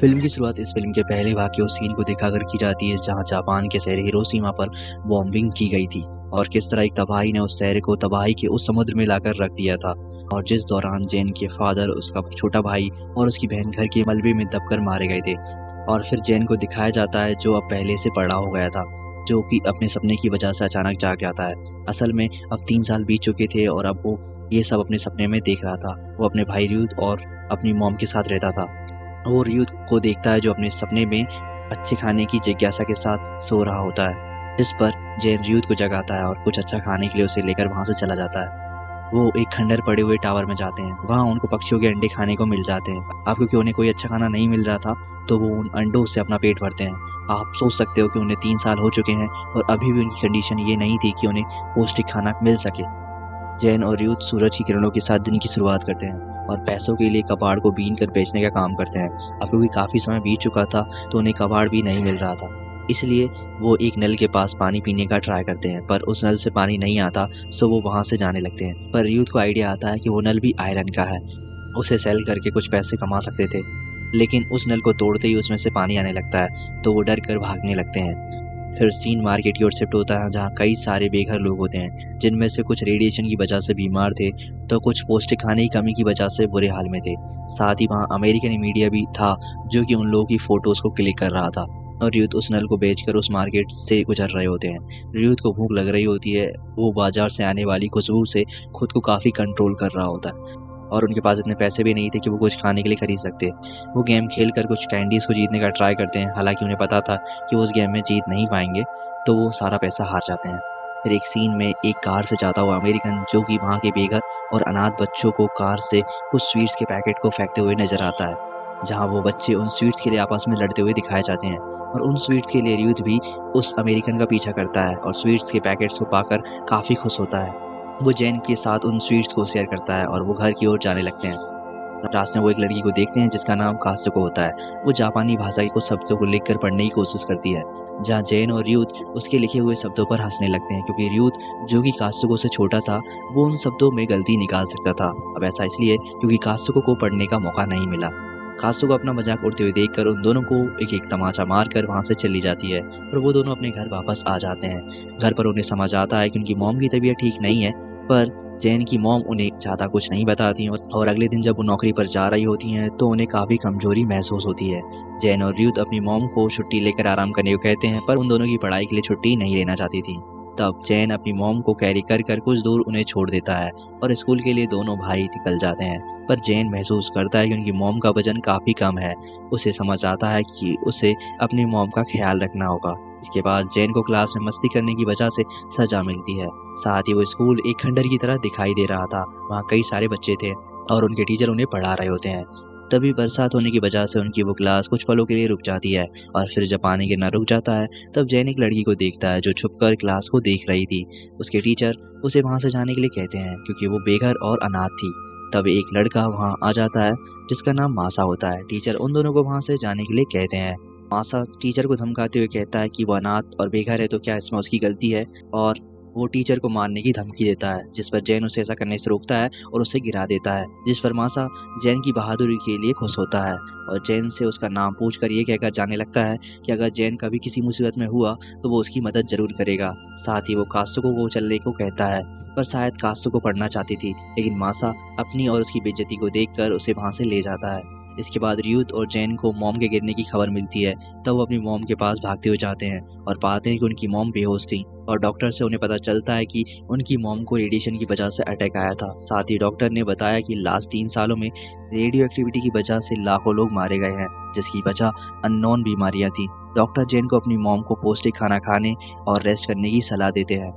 Film की शुरुआत इस फिल्म के पहले भाग के उस सीन को दिखाकर की जाती है जहां जापान के शहर हिरोशिमा पर बॉम्बिंग की गई थी और किस तरह एक तबाही ने उस शहर को तबाही के उस समुद्र में लाकर रख दिया था। और जिस दौरान जेन के फादर, उसका छोटा भाई और उसकी बहन घर के मलबे में दबकर मारे गए थे। और फिर जेन को दिखाया जाता है जो अब पहले से बड़ा हो गया था, जो कि अपने सपने की वजह से अचानक जाग जाता है। असल में अब 3 साल बीत चुके थे और अब वो ये सब अपने सपने में देख रहा था। वो अपने भाई र्यूथ और अपनी मॉम के साथ रहता था। वो र्यूथ को देखता है जो अपने सपने में अच्छे खाने की जिज्ञासा के साथ सो रहा होता है, जिस पर जेन र्यूथ को जगाता है और कुछ अच्छा खाने के लिए उसे लेकर वहां से चला जाता है। वो एक खंडर पड़े हुए टावर में जाते हैं। वहाँ उनको पक्षियों के अंडे खाने को मिल जाते हैं। अब क्योंकि उन्हें कोई अच्छा खाना नहीं मिल रहा था तो वो उन अंडों से अपना पेट भरते हैं। आप सोच सकते हो कि उन्हें 3 साल हो चुके हैं और अभी भी उनकी कंडीशन ये नहीं थी कि उन्हें पौष्टिक खाना मिल सके। जैन और यूथ सूरज की किरणों के साथ दिन की शुरुआत करते हैं और पैसों के लिए कबाड़ को बीन कर बेचने का काम करते हैं। अब क्योंकि काफ़ी समय बीत चुका था तो उन्हें कबाड़ भी नहीं मिल रहा था, इसलिए वो एक नल के पास पानी पीने का ट्राई करते हैं, पर उस नल से पानी नहीं आता। सो वो वहाँ से जाने लगते हैं। पर यूथ को आइडिया आता है कि वो नल भी आयरन का है, उसे सेल करके कुछ पैसे कमा सकते थे। लेकिन उस नल को तोड़ते ही उसमें से पानी आने लगता है तो वो डर कर भागने लगते हैं। फिर सीन मार्केट की ओर शिफ्ट होता है जहाँ कई सारे बेघर लोग होते हैं, जिनमें से कुछ रेडिएशन की वजह से बीमार थे तो कुछ पौष्टिक खाने की कमी की वजह से बुरे हाल में थे। साथ ही वहाँ अमेरिकन मीडिया भी था जो कि उन लोगों की फोटोज को क्लिक कर रहा था। और यूथ उस नल को बेचकर उस मार्केट से गुजर रहे होते हैं। यूथ को भूख लग रही होती है। वो बाजार से आने वाली खुशबू से खुद को काफ़ी कंट्रोल कर रहा होता है और उनके पास इतने पैसे भी नहीं थे कि वो कुछ खाने के लिए खरीद सकते। वो गेम खेल कर कुछ कैंडीज़ को जीतने का ट्राई करते हैं, हालांकि उन्हें पता था कि वो उस गेम में जीत नहीं पाएंगे, तो वो सारा पैसा हार जाते हैं। फिर एक सीन में एक कार से जाता हुआ अमेरिकन जो कि वहाँ के बेघर और अनाथ बच्चों को कार से कुछ स्वीट्स के पैकेट को फेंकते हुए नजर आता है, जहाँ वो बच्चे उन स्वीट्स के लिए आपस में लड़ते हुए दिखाए जाते हैं। और उन स्वीट्स के लिए यूथ भी उस अमेरिकन का पीछा करता है और स्वीट्स के पैकेट्स को पाकर काफ़ी खुश होता है। वो जैन के साथ उन स्वीट्स को शेयर करता है और वो घर की ओर जाने लगते हैं। रास्ते में वो एक लड़की को देखते हैं जिसका नाम कात्सुको होता है। वो जापानी भाषा के कुछ शब्दों को लिखकर पढ़ने की कोशिश करती है, जहाँ जैन और र्यूथ उसके लिखे हुए शब्दों पर हंसने लगते हैं, क्योंकि र्यूथ जो कि कात्सुको से छोटा था वो उन शब्दों में गलती निकाल सकता था। अब ऐसा इसलिए क्योंकि कात्सुको को पढ़ने का मौका नहीं मिला। कात्सुको अपना मजाक उड़ते हुए देखकर उन दोनों को एक एक तमाचा मारकर वहाँ से चली जाती है और वो दोनों अपने घर वापस आ जाते हैं। घर पर उन्हें समझ आता है कि उनकी मॉम की तबीयत ठीक नहीं है, पर जैन की मॉम उन्हें ज़्यादा कुछ नहीं बताती हैं और अगले दिन जब वो नौकरी पर जा रही होती हैं तो उन्हें काफ़ी कमजोरी महसूस होती है। जैन और र्यूथ अपनी मॉम को छुट्टी लेकर आराम करने को कहते हैं, पर उन दोनों की पढ़ाई के लिए छुट्टी नहीं लेना चाहती थी। तब जैन अपनी मॉम को कैरी कर कर कुछ दूर उन्हें छोड़ देता है और स्कूल के लिए दोनों भाई निकल जाते हैं। पर जैन महसूस करता है कि उनकी मॉम का वजन काफ़ी कम है। उसे समझ आता है कि उसे अपनी मॉम का ख्याल रखना होगा। इसके बाद जैन को क्लास में मस्ती करने की वजह से सजा मिलती है। साथ ही वो स्कूल एक खंडर की तरह दिखाई दे रहा था। वहाँ कई सारे बच्चे थे और उनके टीचर उन्हें पढ़ा रहे होते हैं। तभी बरसात होने की वजह से उनकी वो क्लास कुछ पलों के लिए रुक जाती है और फिर जब पानी गिरना रुक जाता है तब जैन एक लड़की को देखता है जो छुपकर क्लास को देख रही थी। उसके टीचर उसे वहाँ से जाने के लिए कहते हैं क्योंकि वो बेघर और अनाथ थी। तब एक लड़का वहाँ आ जाता है जिसका नाम मासा होता है। टीचर उन दोनों को वहाँ से जाने के लिए कहते हैं। मासा टीचर को धमकाते हुए कहता है कि वो अनाथ और बेघर है तो क्या इसमें उसकी गलती है, और वो टीचर को मारने की धमकी देता है, जिस पर जैन उसे ऐसा करने से रोकता है और उसे गिरा देता है। जिस पर मासा जैन की बहादुरी के लिए खुश होता है और जैन से उसका नाम पूछकर ये कहकर जाने लगता है कि अगर जैन कभी किसी मुसीबत में हुआ तो वो उसकी मदद जरूर करेगा। साथ ही वो कात्सुको को चलने को कहता है, पर शायद कात्सुको पढ़ना चाहती थी, लेकिन मासा अपनी और उसकी बेइज्जती को देखकर उसे वहाँ से ले जाता है। इसके बाद र्यूथ और जैन को मॉम के गिरने की खबर मिलती है। तब वो अपनी मॉम के पास भागते हुए जाते हैं और पाते हैं कि उनकी मॉम बेहोश थी और डॉक्टर से उन्हें पता चलता है कि उनकी मॉम को रेडिएशन की वजह से अटैक आया था। साथ ही डॉक्टर ने बताया कि लास्ट 3 सालों में रेडियो एक्टिविटी की वजह से लाखों लोग मारे गए हैं, जिसकी वजह अननोन बीमारियां थी। डॉक्टर जैन को अपनी मॉम को पौष्टिक खाना खाने और रेस्ट करने की सलाह देते हैं।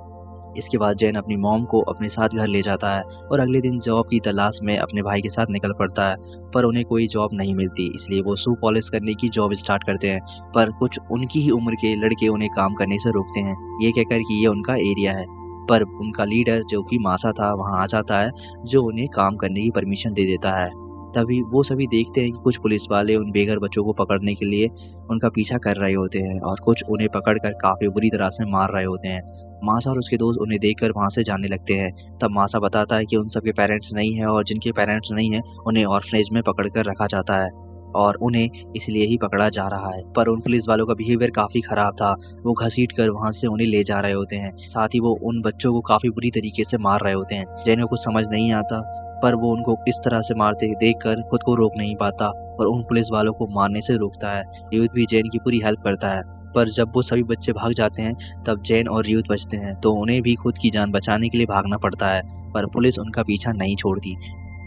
इसके बाद जैन अपनी मॉम को अपने साथ घर ले जाता है और अगले दिन जॉब की तलाश में अपने भाई के साथ निकल पड़ता है, पर उन्हें कोई जॉब नहीं मिलती, इसलिए वो शू पॉलिश करने की जॉब स्टार्ट करते हैं। पर कुछ उनकी ही उम्र के लड़के उन्हें काम करने से रोकते हैं, ये कहकर कि ये उनका एरिया है। पर उनका लीडर जो कि मासा था वहाँ आ जाता है, जो उन्हें काम करने की परमिशन दे देता है। तभी वो सभी देखते हैं कि कुछ पुलिस वाले उन बेघर बच्चों को पकड़ने के लिए उनका पीछा कर रहे होते हैं और कुछ उन्हें पकड़कर काफ़ी बुरी तरह से मार रहे होते हैं। मासा और उसके दोस्त उन्हें देखकर वहाँ से जाने लगते हैं। तब मासा बताता है कि उन सबके पेरेंट्स नहीं हैं और जिनके पेरेंट्स नहीं हैं उन्हें ऑर्फनेज में पकड़ कर रखा जाता है। और उन्हें इसलिए ही पकड़ा जा रहा है। पर उन पुलिस वालों का बिहेवियर काफी खराब था। वो घसीट कर वहां से उन्हें ले जा रहे होते हैं, साथ ही वो उन बच्चों को काफी बुरी तरीके से मार रहे होते हैं। जैन को कुछ समझ नहीं आता, पर वो उनको इस तरह से मारते देखकर खुद को रोक नहीं पाता और उन पुलिस वालों को मारने से रोकता है। यूथ भी जैन की पूरी हेल्प करता है, पर जब वो सभी बच्चे भाग जाते हैं तब जैन और यूथ बचते हैं, तो उन्हें भी खुद की जान बचाने के लिए भागना पड़ता है, पर पुलिस उनका पीछा नहीं छोड़ती।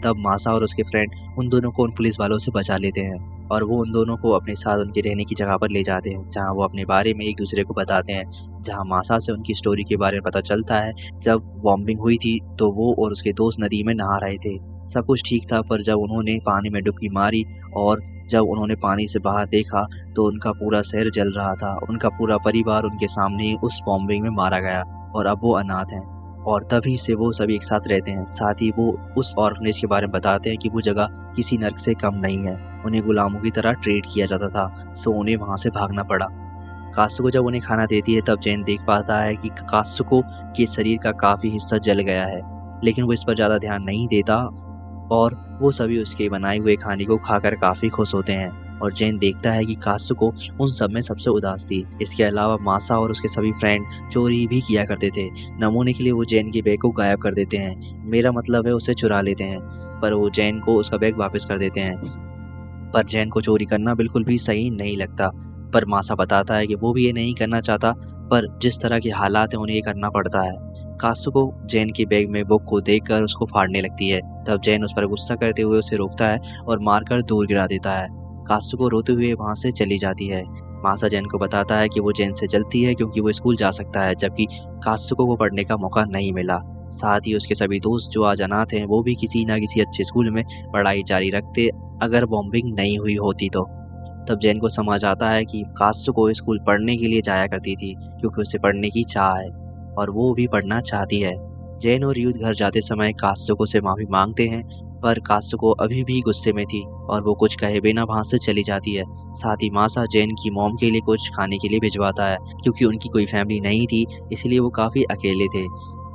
तब मासा और उसके फ्रेंड उन दोनों को उन पुलिस वालों से बचा लेते हैं और वो उन दोनों को अपने साथ उनके रहने की जगह पर ले जाते हैं, जहाँ वो अपने बारे में एक दूसरे को बताते हैं। जहाँ मासा से उनकी स्टोरी के बारे में पता चलता है, जब बॉम्बिंग हुई थी तो वो और उसके दोस्त नदी में नहा रहे थे। सब कुछ ठीक था, पर जब उन्होंने पानी में डुबकी मारी और जब उन्होंने पानी से बाहर देखा तो उनका पूरा शहर जल रहा था। उनका पूरा परिवार उनके सामने ही उस बॉम्बिंग में मारा गया और अब वो अनाथ हैं। और तभी से वो सभी एक साथ रहते हैं। साथ ही वो उस ऑर्फनेज के बारे में बताते हैं कि वो जगह किसी नर्क से कम नहीं है। उन्हें गुलामों की तरह ट्रीट किया जाता था, सो उन्हें वहां से भागना पड़ा। कात्सुको जब उन्हें खाना देती है तब जैन देख पाता है कि कात्सुको के शरीर का काफी हिस्सा जल गया है, लेकिन वो इस पर ज्यादा ध्यान नहीं देता और वो सभी उसके बनाए हुए खाने को खाकर काफी खुश होते हैं। और जैन देखता है कि कात्सुको उन सब में सबसे उदास थी। इसके अलावा मासा और उसके सभी फ्रेंड चोरी भी किया करते थे। नमूने के लिए वो जैन के बैग को गायब कर देते हैं, मेरा मतलब है उसे चुरा लेते हैं, पर वो जैन को उसका बैग वापस कर देते हैं। पर जैन को चोरी करना बिल्कुल भी सही नहीं लगता, पर मासा बताता है कि वो भी ये नहीं करना चाहता, पर जिस तरह के हालात हैं उन्हें ये करना पड़ता है। कात्सुको जैन के बैग में बुक को देखकर उसको फाड़ने लगती है। तब जैन उस पर गुस्सा करते हुए उसे रोकता है और मारकर दूर गिरा देता है। कात्सुको रोते हुए वहां से चली जाती है। मासा जैन को बताता है कि वो जैन से जलती है क्योंकि वो स्कूल जा सकता है, जबकि कात्सुको को पढ़ने का मौका नहीं मिला। साथ ही उसके सभी दोस्त जो आज अनाथ हैं वो भी किसी ना किसी अच्छे स्कूल में पढ़ाई जारी रखते अगर बॉम्बिंग नहीं हुई होती तो। तब जैन को समझ आता है कि कात्सुको स्कूल पढ़ने के लिए जाया करती थी क्योंकि उसे पढ़ने की चाह है और वो भी पढ़ना चाहती है। जैन और यूथ घर जाते समय कात्सुको से माफी मांगते हैं, पर कात्सुको अभी भी गुस्से में थी और वो कुछ कहे बिना वहां से चली जाती है। साथ ही मासा जैन की मॉम के लिए कुछ खाने के लिए भिजवाता है, क्योंकि उनकी कोई फैमिली नहीं थी इसलिए वो काफी अकेले थे।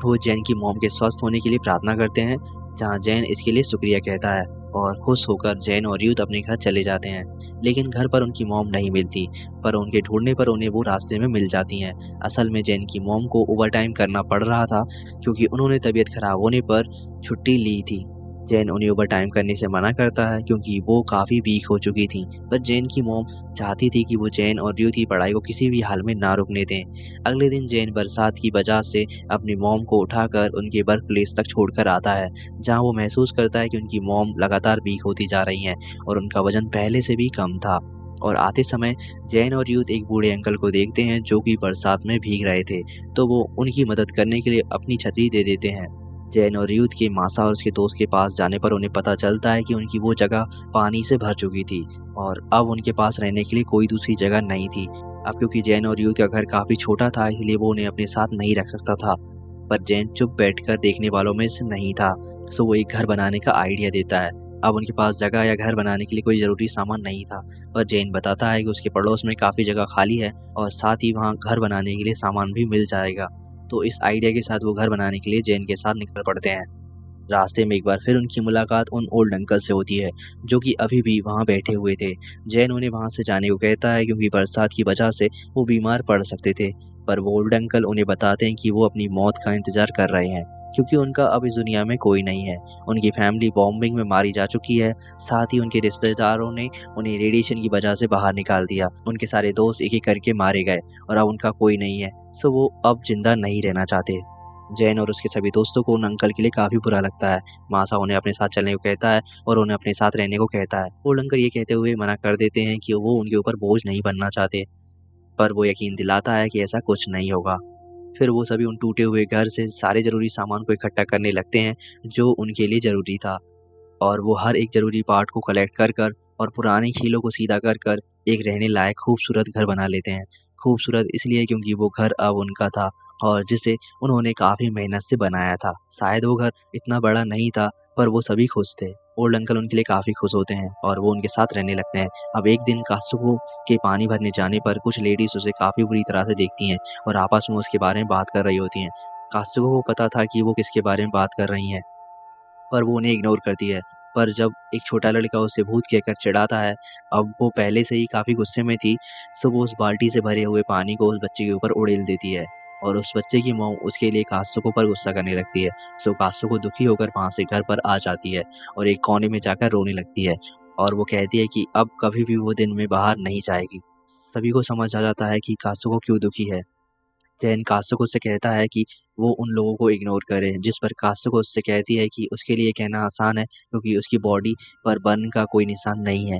वो जैन की मॉम के स्वस्थ होने के लिए प्रार्थना करते हैं, जहाँ जैन इसके लिए शुक्रिया कहता है और खुश होकर जैन और यूथ अपने घर चले जाते हैं। लेकिन घर पर उनकी मॉम नहीं मिलती, पर उनके ढूंढने पर उन्हें वो रास्ते में मिल जाती हैं। असल में जैन की मॉम को ओवरटाइम करना पड़ रहा था क्योंकि उन्होंने तबीयत खराब होने पर छुट्टी ली थी। जैन उन्हें ओवर टाइम करने से मना करता है क्योंकि वो काफ़ी वीक हो चुकी थी, पर जैन की मॉम चाहती थी कि वो जैन और ड्यू की पढ़ाई को किसी भी हाल में ना रुकने दें। अगले दिन जैन बरसात की वजह से अपनी मॉम को उठाकर उनके वर्क प्लेस तक छोड़कर आता है, जहाँ वो महसूस करता है कि उनकी मॉम लगातार वीक होती जा रही हैं और उनका वजन पहले से भी कम था। और आते समय जैन और यूथ एक बूढ़े अंकल को देखते हैं जो कि बरसात में भीग रहे थे, तो वो उनकी मदद करने के लिए अपनी छतरी दे देते हैं। जैन और यूथ के मासा और उसके दोस्त के पास जाने पर उन्हें पता चलता है कि उनकी वो जगह पानी से भर चुकी थी और अब उनके पास रहने के लिए कोई दूसरी जगह नहीं थी। अब क्योंकि जैन और यूथ का घर काफी छोटा था इसलिए वो उन्हें अपने साथ नहीं रख सकता था, पर जैन चुप बैठकर देखने वालों में से नहीं था, तो वो एक घर बनाने का आइडिया देता है। अब उनके पास जगह या घर बनाने के लिए कोई ज़रूरी सामान नहीं था, पर जैन बताता है कि उसके पड़ोस में काफ़ी जगह खाली है और साथ ही वहाँ घर बनाने के लिए सामान भी मिल जाएगा। तो इस आइडिया के साथ वो घर बनाने के लिए जैन के साथ निकल पड़ते हैं। रास्ते में एक बार फिर उनकी मुलाकात उन ओल्ड अंकल से होती है जो कि अभी भी वहाँ बैठे हुए थे। जैन उन्हें वहाँ से जाने को कहता है क्योंकि बरसात की वजह से वो बीमार पड़ सकते थे, पर वो ओल्ड अंकल उन्हें बताते हैं कि वो अपनी मौत का इंतजार कर रहे हैं क्योंकि उनका अब इस दुनिया में कोई नहीं है। उनकी फैमिली बॉम्बिंग में मारी जा चुकी है, साथ ही उनके रिश्तेदारों ने उन्हें रेडिएशन की वजह से बाहर निकाल दिया। उनके सारे दोस्त एक एक करके मारे गए और अब उनका कोई नहीं है, सो वो अब जिंदा नहीं रहना चाहते। जैन और उसके सभी दोस्तों को उन अंकल के लिए काफी बुरा लगता है। मासा उन्हें अपने साथ चलने को कहता है और उन्हें अपने साथ रहने को कहता है। ओल्ड अंकल ये कहते हुए मना कर देते हैं कि वो उनके ऊपर बोझ नहीं बनना चाहते, पर वो यकीन दिलाता है कि ऐसा कुछ नहीं होगा। फिर वो सभी उन टूटे हुए घर से सारे जरूरी सामान को इकट्ठा करने लगते हैं जो उनके लिए जरूरी था, और वो हर एक जरूरी पार्ट को कलेक्ट कर कर और पुराने खीलों को सीधा कर कर एक रहने लायक खूबसूरत घर बना लेते हैं। खूबसूरत इसलिए क्योंकि वो घर अब उनका था और जिसे उन्होंने काफ़ी मेहनत से बनाया था। शायद वो घर इतना बड़ा नहीं था, पर वो सभी खुश थे। ओल्ड अंकल उनके लिए काफ़ी खुश होते हैं और वो उनके साथ रहने लगते हैं। अब एक दिन कात्सुको के पानी भरने जाने पर कुछ लेडीज उसे काफ़ी बुरी तरह से देखती हैं और आपस में उसके बारे में बात कर रही होती हैं। कात्सुको को पता था कि वो किसके बारे में बात कर रही हैं, पर वो उन्हें इग्नोर करती है। पर जब एक छोटा लड़का उसे भूत कहकर चिढ़ाता है, अब वो पहले से ही काफ़ी गुस्से में थी, सो वो उस बाल्टी से भरे हुए पानी को उस बच्चे के ऊपर उड़ेल देती है और उस बच्चे की मॉम उसके लिए कास्तों पर गुस्सा करने लगती है। सो कास्तों को दुखी होकर वहाँ से घर पर आ जाती है और एक कोने में जाकर रोने लगती है और वो कहती है कि अब कभी भी वो दिन में बाहर नहीं जाएगी। सभी को समझ आ जाता है कि कास्तों को क्यों दुखी है। जैन कास्तको से कहता है कि वो उन लोगों को इग्नोर करे, जिस पर कास्तको उससे कहती है कि उसके लिए कहना आसान है क्योंकि उसकी बॉडी पर बर्न का कोई निशान नहीं है।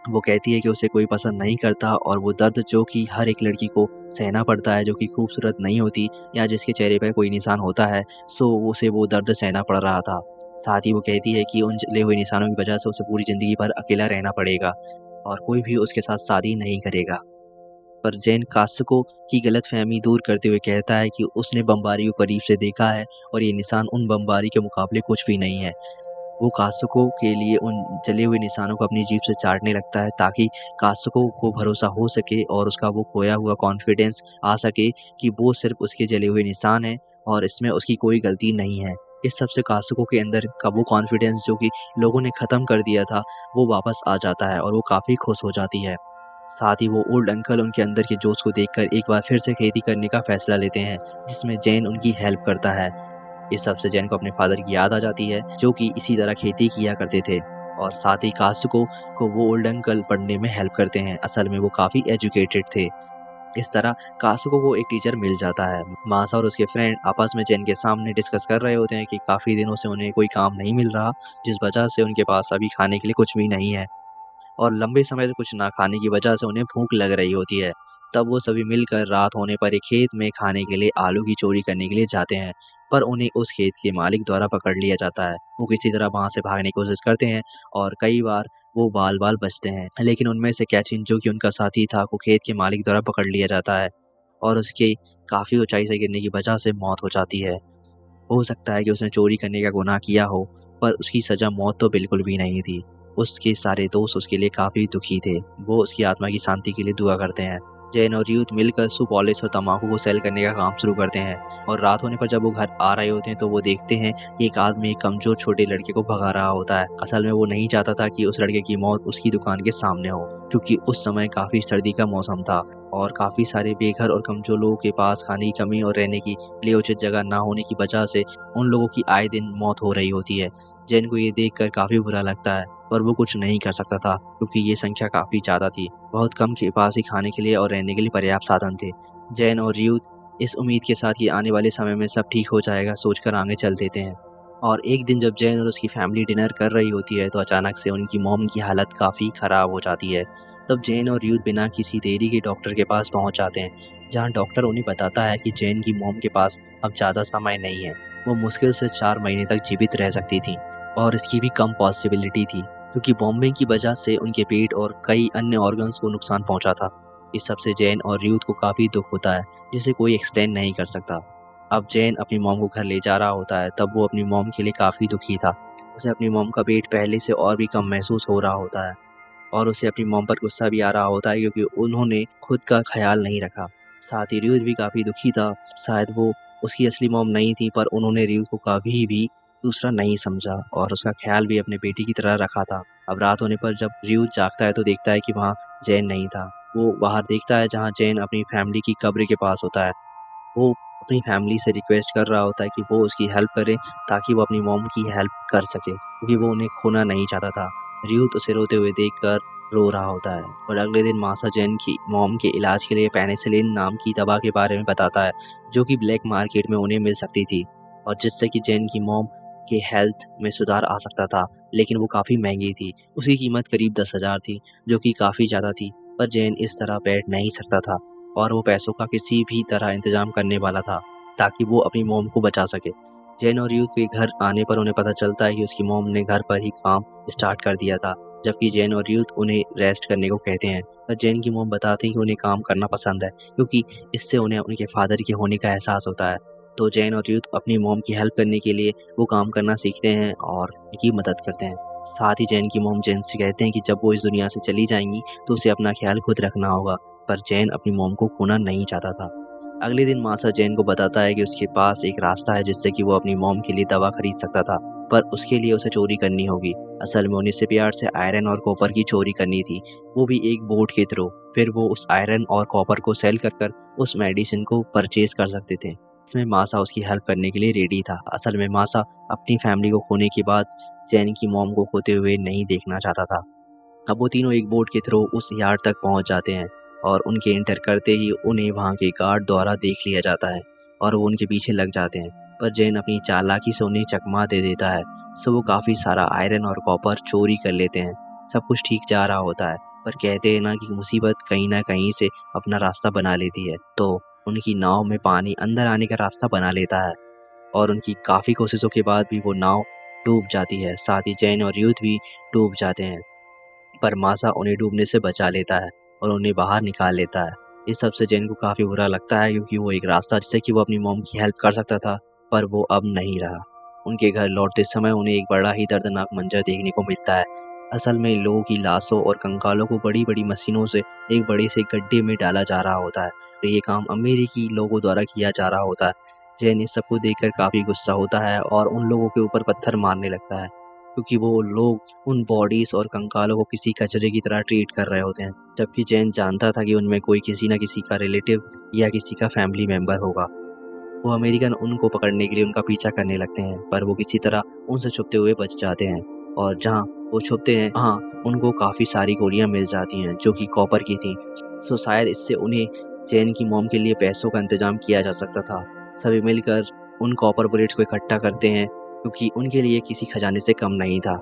वो कहती है कि उसे कोई पसंद नहीं करता और वो दर्द जो कि हर एक लड़की को सहना पड़ता है, जो कि खूबसूरत नहीं होती या जिसके चेहरे पर कोई निशान होता है, सो उसे वो दर्द सहना पड़ रहा था। साथ ही वो कहती है कि उन जले हुए निशानों की वजह से उसे पूरी ज़िंदगी भर अकेला रहना पड़ेगा और कोई भी उसके साथ शादी नहीं करेगा। पर जैन कास्को की गलतफहमी दूर करते हुए कहता है कि उसने बमबारी को करीब से देखा है और ये निशान उन बमबारी के मुकाबले कुछ भी नहीं है। वो कास्को के लिए उन जले हुए निशानों को अपनी जीभ से चाटने लगता है ताकि कास्को को भरोसा हो सके और उसका वो खोया हुआ कॉन्फिडेंस आ सके कि वो सिर्फ उसके जले हुए निशान हैं और इसमें उसकी कोई गलती नहीं है। इस सब से कास्को के अंदर का वो कॉन्फिडेंस जो कि लोगों ने ख़त्म कर दिया था, वो वापस आ जाता है और वो काफ़ी खुश हो जाती है। साथ ही वो ओल्ड अंकल उनके अंदर के जोश को देखकर एक बार फिर से खेती करने का फैसला लेते हैं, जिसमें जैन उनकी हेल्प करता है। इस सब से जैन को अपने फादर की याद आ जाती है, जो कि इसी तरह खेती किया करते थे और साथ ही कास्को को वो ओल्ड अंकल पढ़ने में हेल्प करते हैं। असल में वो काफ़ी एजुकेटेड थे। इस तरह कास्को को एक टीचर मिल जाता है। मासा और उसके फ्रेंड आपस में जैन के सामने डिस्कस कर रहे होते हैं कि काफ़ी दिनों से उन्हें कोई काम नहीं मिल रहा, जिस वजह से उनके पास अभी खाने के लिए कुछ भी नहीं है और लंबे समय से कुछ ना खाने की वजह से उन्हें भूख लग रही होती है। तब वो सभी मिलकर रात होने पर एक खेत में खाने के लिए आलू की चोरी करने के लिए जाते हैं, पर उन्हें उस खेत के मालिक द्वारा पकड़ लिया जाता है। वो किसी तरह वहाँ से भागने की कोशिश करते हैं और कई बार वो बाल-बाल बचते हैं, लेकिन उनमें से कैचिन जो कि उनका साथी था, वो खेत के मालिक द्वारा पकड़ लिया जाता है और उसके काफ़ी ऊँचाई से गिरने की वजह से मौत हो जाती है। हो सकता है कि उसने चोरी करने का गुनाह किया हो, पर उसकी सज़ा मौत तो बिल्कुल भी नहीं थी। उसके सारे दोस्त उसके लिए काफ़ी दुखी थे। वो उसकी आत्मा की शांति के लिए दुआ करते हैं। जैन और यूथ मिलकर शू पॉलिश और तम्बाकू को सेल करने का काम शुरू करते हैं और रात होने पर जब वो घर आ रहे होते हैं तो वो देखते हैं कि एक आदमी एक कमज़ोर छोटे लड़के को भगा रहा होता है। असल में वो नहीं चाहता था कि उस लड़के की मौत उसकी दुकान के सामने हो, क्योंकि उस समय काफ़ी सर्दी का मौसम था और काफ़ी सारे बेघर और कमज़ोर लोगों के पास खाने की कमी और रहने की लिए उचित जगह ना होने की वजह से उन लोगों की आए दिन मौत हो रही होती है। जैन को ये देखकर काफ़ी बुरा लगता है, पर वो कुछ नहीं कर सकता था क्योंकि ये संख्या काफ़ी ज़्यादा थी। बहुत कम के पास ही खाने के लिए और रहने के लिए पर्याप्त साधन थे। जैन और यूथ इस उम्मीद के साथ कि आने वाले समय में सब ठीक हो जाएगा सोचकर आगे चल देते हैं। और एक दिन जब जैन और उसकी फैमिली डिनर कर रही होती है तो अचानक से उनकी मॉम की हालत काफ़ी ख़राब हो जाती है। तब जैन और यूथ बिना किसी देरी के डॉक्टर के पास पहुंच जाते हैं, जहां डॉक्टर उन्हें बताता है कि जैन की मॉम के पास अब ज़्यादा समय नहीं है। वो मुश्किल से 4 महीने तक जीवित रह सकती थी और इसकी भी कम पॉसिबिलिटी थी क्योंकि बॉम्बिंग की वजह से उनके पेट और कई अन्य ऑर्गन्स को नुकसान पहुंचा था। इस सब से जैन और यूथ को काफ़ी दुख होता है, जिसे कोई एक्सप्लेन नहीं कर सकता। अब जैन अपनी मॉम को घर ले जा रहा होता है, तब वो अपनी मॉम के लिए काफ़ी दुखी था। उसे अपनी मॉम का पेट पहले से और भी कम महसूस हो रहा होता है और उसे अपनी मॉम पर गुस्सा भी आ रहा होता है क्योंकि उन्होंने खुद का ख्याल नहीं रखा। साथ ही रियूथ भी काफ़ी दुखी था। शायद वो उसकी असली मॉम नहीं थी, पर उन्होंने रियूथ को कभी भी दूसरा नहीं समझा और उसका ख्याल भी अपने बेटी की तरह रखा था। अब रात होने पर जब रियूथ जागता है तो देखता है कि वहाँ जैन नहीं था। वो बाहर देखता है जहाँ जैन अपनी फैमिली की कब्र के पास होता है। वो अपनी फैमिली से रिक्वेस्ट कर रहा होता है कि वो उसकी हेल्प करे ताकि वो अपनी मॉम की हेल्प कर सके, क्योंकि वो उन्हें खोना नहीं चाहता था। रियूथ उसे रोते हुए देखकर रो रहा होता है और अगले दिन मासा जैन की मॉम के इलाज के लिए पेनिसिलिन नाम की दवा के बारे में बताता है, जो कि ब्लैक मार्केट में उन्हें मिल सकती थी और जिससे कि जैन की मॉम के हेल्थ में सुधार आ सकता था, लेकिन वो काफ़ी महंगी थी। उसकी कीमत करीब 10,000 थी, जो कि काफ़ी ज़्यादा थी, पर जैन इस तरह बैठ नहीं सकता था और वो पैसों का किसी भी तरह इंतजाम करने वाला था ताकि वो अपनी मॉम को बचा सके। जैन और यूथ के घर आने पर उन्हें पता चलता है कि उसकी मॉम ने घर पर ही काम स्टार्ट कर दिया था, जबकि जैन और यूथ उन्हें रेस्ट करने को कहते हैं। पर जैन की मॉम बताती हैं कि उन्हें काम करना पसंद है क्योंकि इससे उन्हें उनके फादर के होने का एहसास होता है। तो जैन और यूथ अपनी मॉम की हेल्प करने के लिए वो काम करना सीखते हैं और उनकी मदद करते हैं। साथ ही जैन की मॉम जैन से कहते हैं कि जब वो इस दुनिया से चली जाएंगी तो उसे अपना ख्याल खुद रखना होगा, पर जैन अपनी मॉम को खोना नहीं चाहता था। अगले दिन मासा जैन को बताता है कि उसके पास एक रास्ता है जिससे कि वो अपनी मॉम के लिए दवा खरीद सकता था, पर उसके लिए उसे चोरी करनी होगी। असल में उन्हें शिपयार्ड से आयरन और कॉपर की चोरी करनी थी, वो भी एक बोट के थ्रू। फिर वो उस आयरन और कॉपर को सेल कर उस मेडिसिन को परचेज कर सकते थे। इसमें मासा उसकी हेल्प करने के लिए रेडी था। असल में मासा अपनी फैमिली को खोने के बाद जैन की मॉम को खोते हुए नहीं देखना चाहता था। अब वो तीनों एक बोट के थ्रू उस यार्ड तक पहुंच जाते हैं और उनके इंटर करते ही उन्हें वहां के गार्ड द्वारा देख लिया जाता है और वो उनके पीछे लग जाते हैं। पर जैन अपनी चालाकी से उन्हें चकमा दे देता है, सो वो काफ़ी सारा आयरन और कॉपर चोरी कर लेते हैं। सब कुछ ठीक जा रहा होता है, पर कहते हैं ना कि मुसीबत कहीं ना कहीं से अपना रास्ता बना लेती है। तो उनकी नाव में पानी अंदर आने का रास्ता बना लेता है और उनकी काफ़ी कोशिशों के बाद भी वो नाव डूब जाती है। साथ ही जैन और यूथ भी डूब जाते हैं, पर मासा उन्हें डूबने से बचा लेता है और उन्हें बाहर निकाल लेता है। इस सब से जैन को काफ़ी बुरा लगता है, क्योंकि वो एक रास्ता जिससे कि वो अपनी मॉम की हेल्प कर सकता था, पर वो अब नहीं रहा। उनके घर लौटते समय उन्हें एक बड़ा ही दर्दनाक मंजर देखने को मिलता है। असल में लोगों की लाशों और कंकालों को बड़ी बड़ी मशीनों से एक बड़े से गड्ढे में डाला जा रहा होता है और ये काम अमेरिकी लोगों द्वारा किया जा रहा होता है। जैन इस सबको देखकर काफ़ी गुस्सा होता है और उन लोगों के ऊपर पत्थर मारने लगता है, क्योंकि वो लोग उन बॉडीज और कंकालों को किसी कचरे की तरह ट्रीट कर रहे होते हैं। जबकि जैन जानता था कि उनमें कोई किसी न किसी का रिलेटिव या किसी का फैमिली मेंबर होगा। वो अमेरिकन उनको पकड़ने के लिए उनका पीछा करने लगते हैं, पर वो किसी तरह उनसे छुपते हुए बच जाते हैं और जहाँ वो छुपते हैं वहाँ उनको काफ़ी सारी गोलियाँ मिल जाती हैं जो कि कॉपर की थी। तो शायद इससे उन्हें जैन की मॉम के लिए पैसों का इंतजाम किया जा सकता था। सभी मिलकर उन कॉपर बुलेट्स को इकट्ठा करते हैं, क्योंकि उनके लिए किसी खजाने से कम नहीं था।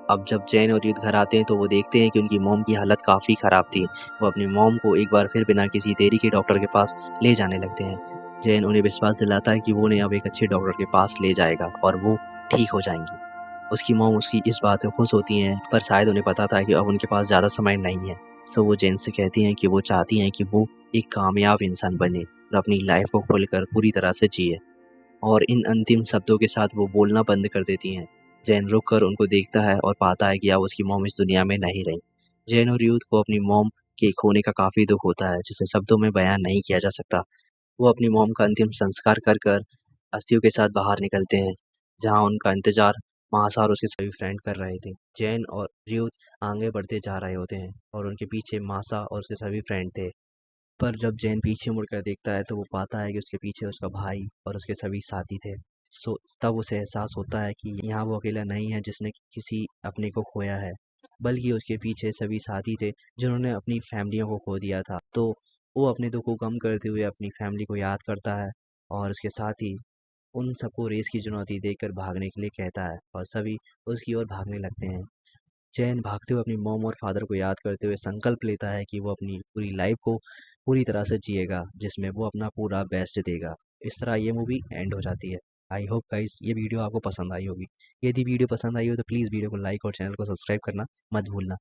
अब जब जैन और युद्ध घर आते हैं तो वो देखते हैं कि उनकी मॉम की हालत काफ़ी ख़राब थी। वो अपनी मॉम को एक बार फिर बिना किसी देरी के डॉक्टर के पास ले जाने लगते हैं। जैन उन्हें विश्वास दिलाता है कि वो उन्हें अब एक अच्छे डॉक्टर के पास ले जाएगा और वो ठीक हो जाएंगी। उसकी मॉम उसकी इस बात से खुश होती हैं, पर शायद उन्हें पता था कि अब उनके पास ज़्यादा समय नहीं है। तो वो जैन से कहती हैं कि वो चाहती हैं कि वो एक कामयाब इंसान बने और अपनी लाइफ को खुलकर पूरी तरह से जिए। और इन अंतिम शब्दों के साथ वो बोलना बंद कर देती हैं। जैन रुक कर उनको देखता है और पाता है कि अब उसकी मॉम इस दुनिया में नहीं रही। जैन और यूथ को अपनी मॉम के खोने का काफ़ी दुख होता है, जिसे शब्दों में बयान नहीं किया जा सकता। वो अपनी मॉम का अंतिम संस्कार कर अस्थियों के साथ बाहर निकलते हैं, जहाँ उनका इंतजार मासा और उसके सभी फ्रेंड कर रहे थे। जैन और यूथ आगे बढ़ते जा रहे होते हैं और उनके पीछे मासा और उसके सभी फ्रेंड थे। पर जब जैन पीछे मुड़कर देखता है तो वो पाता है कि उसके पीछे उसका भाई और उसके सभी साथी थे। तब उसे एहसास होता है कि यहाँ वो अकेला नहीं है जिसने किसी अपने को खोया है, बल्कि उसके पीछे सभी साथी थे जिन्होंने अपनी फैमिलियों को खो दिया था। तो वो अपने दुख को कम करते हुए अपनी फैमिली को याद करता है और उसके साथ ही उन सबको रेस की चुनौती देकर भागने के लिए कहता है और सभी उसकी ओर भागने लगते हैं। चैन भागते हुए अपनी मॉम और फादर को याद करते हुए संकल्प लेता है कि वो अपनी पूरी लाइफ को पूरी तरह से जिएगा, जिसमें वो अपना पूरा बेस्ट देगा। इस तरह ये मूवी एंड हो जाती है। आई होप गाइस ये वीडियो आपको पसंद आई होगी। यदि वीडियो पसंद आई हो तो प्लीज़ वीडियो को लाइक और चैनल को सब्सक्राइब करना मत भूलना।